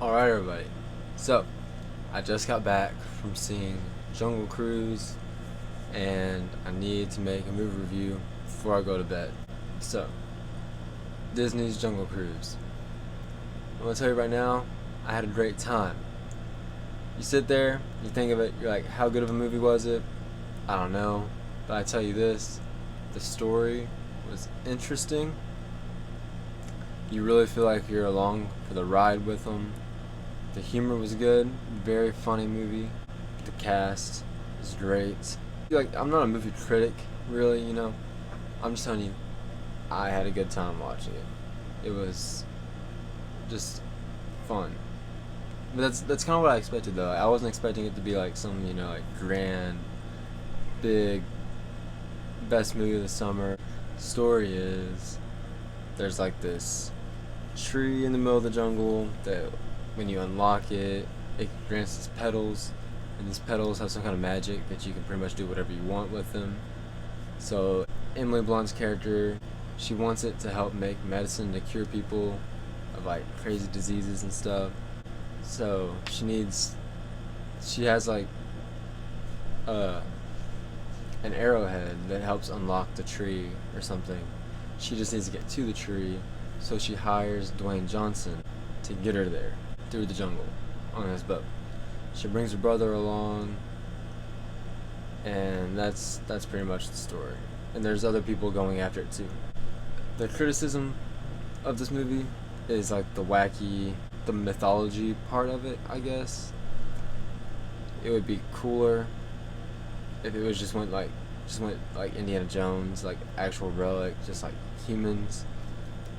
Alright everybody, so I just got back from seeing Jungle Cruise and I need to make a movie review before I go to bed. So, Disney's Jungle Cruise. I'm gonna tell you right now, I had a great time. You sit there, you think of it, you're like, how good of a movie was it? I don't know, but I tell you this, the story was interesting. You really feel like you're along for the ride with them. The humor was good, very funny movie. The cast is great. Like, I'm not a movie critic, really, I'm just telling you, I had a good time watching it. It was just fun. But that's kind of what I expected, though. I wasn't expecting it to be like some, like grand, big, best movie of the summer. The story is, there's like this tree in the middle of the jungle that when you unlock it, it grants its petals, and these petals have some kind of magic that you can pretty much do whatever you want with them. So Emily Blunt's character, she wants it to help make medicine to cure people of like crazy diseases and stuff. So she has like an arrowhead that helps unlock the tree or something. She just needs to get to the tree, so she hires Dwayne Johnson to get her there through the jungle on his boat. She brings her brother along, and that's pretty much the story. And there's other people going after it too. The criticism of this movie is like the mythology part of it, I guess. It would be cooler if it was just went like Indiana Jones, like actual relic, just like humans.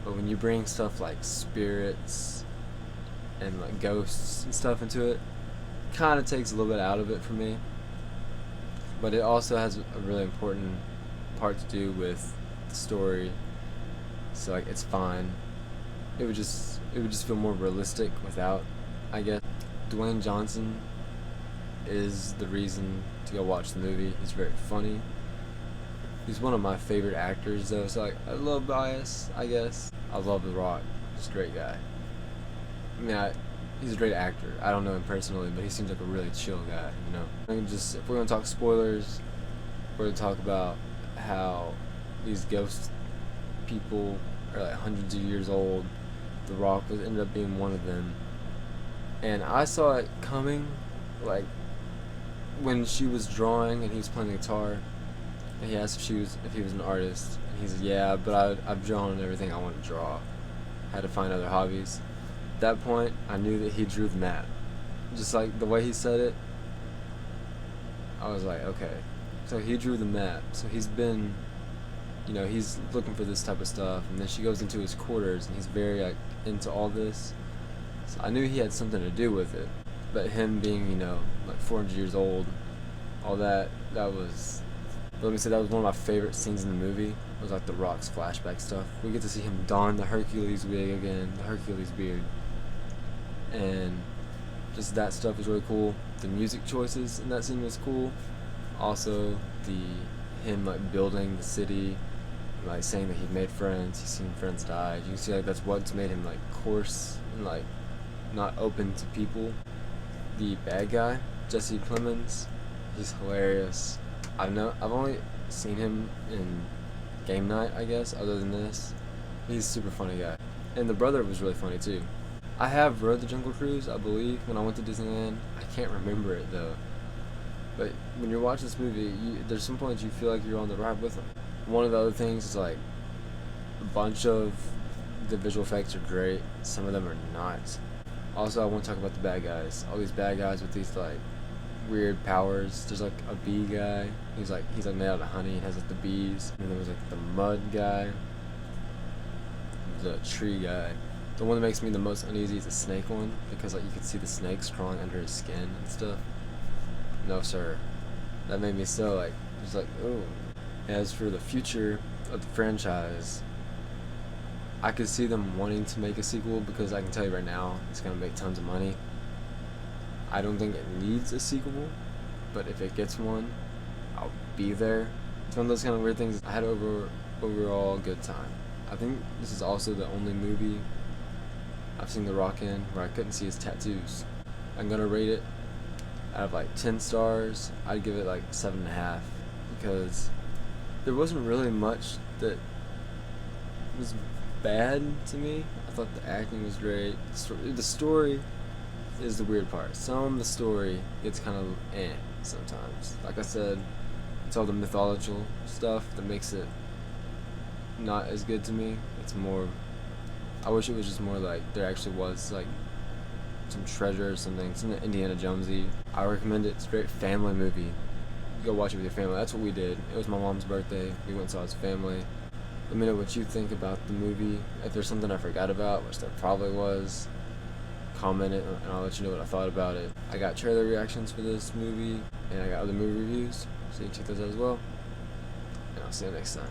But when you bring stuff like spirits and like ghosts and stuff into it, kind of takes a little bit out of it for me. But it also has a really important part to do with the story, so like it's fine. It would just feel more realistic without, I guess. Dwayne Johnson is the reason to go watch the movie. He's very funny. He's one of my favorite actors, though, so like a little bias, I guess. I love The Rock. He's a great guy. He's a great actor. I don't know him personally, but he seems like a really chill guy, if we're gonna talk spoilers, we're gonna talk about how these ghost people are like hundreds of years old. The Rock ended up being one of them, and I saw it coming, like when she was drawing and he was playing the guitar. And he asked if he was an artist, and he said, "Yeah, but I've drawn everything I want to draw. Had to find other hobbies." At that point, I knew that he drew the map. Just like the way he said it, I was like, okay. So he drew the map. So he's been, he's looking for this type of stuff. And then she goes into his quarters, and he's very like into all this. So I knew he had something to do with it. But him being, like 400 years old, all that was. Let me say, that was one of my favorite scenes in the movie. It was like the Rock's flashback stuff. We get to see him don the Hercules wig again, the Hercules beard. And just that stuff was really cool. The music choices in that scene was cool. Also, him like building the city, like saying that he'd made friends, he's seen friends die. You can see like that's what's made him like coarse and like not open to people. The bad guy, Jesse Plemons, he's hilarious. I've only seen him in Game Night, I guess, other than this. He's a super funny guy. And the brother was really funny too. I have rode the Jungle Cruise, I believe, when I went to Disneyland. I can't remember it though. But when you're watching this movie, there's some points you feel like you're on the ride with them. One of the other things is like a bunch of the visual effects are great. Some of them are not. Also, I want to talk about the bad guys. All these bad guys with these like weird powers. There's like a bee guy. He's like made out of honey and has like the bees. And there was like the mud guy. The tree guy. The one that makes me the most uneasy is the snake one, because like you can see the snakes crawling under his skin and stuff. No sir. That made me so like just like ooh. As for the future of the franchise, I could see them wanting to make a sequel, because I can tell you right now it's gonna make tons of money. I don't think it needs a sequel, but if it gets one, I'll be there. It's one of those kind of weird things. I had overall good time. I think this is also the only movie I've seen The Rock in where I couldn't see his tattoos. I'm gonna rate it out of like 10 stars. I'd give it like 7.5 because there wasn't really much that was bad to me. I thought the acting was great. The story is the weird part. Some of the story gets kind of sometimes. Like I said, it's all the mythological stuff that makes it not as good to me. It's more, I wish it was just more like there actually was like some treasure or something, Indiana Jonesy. I recommend it. It's a great family movie. Go watch it with your family. That's what we did. It was my mom's birthday. We went and saw it as a family. Let me know what you think about the movie. If there's something I forgot about, which there probably was, comment it and I'll let you know what I thought about it. I got trailer reactions for this movie and I got other movie reviews, so you can check those out as well. And I'll see you next time.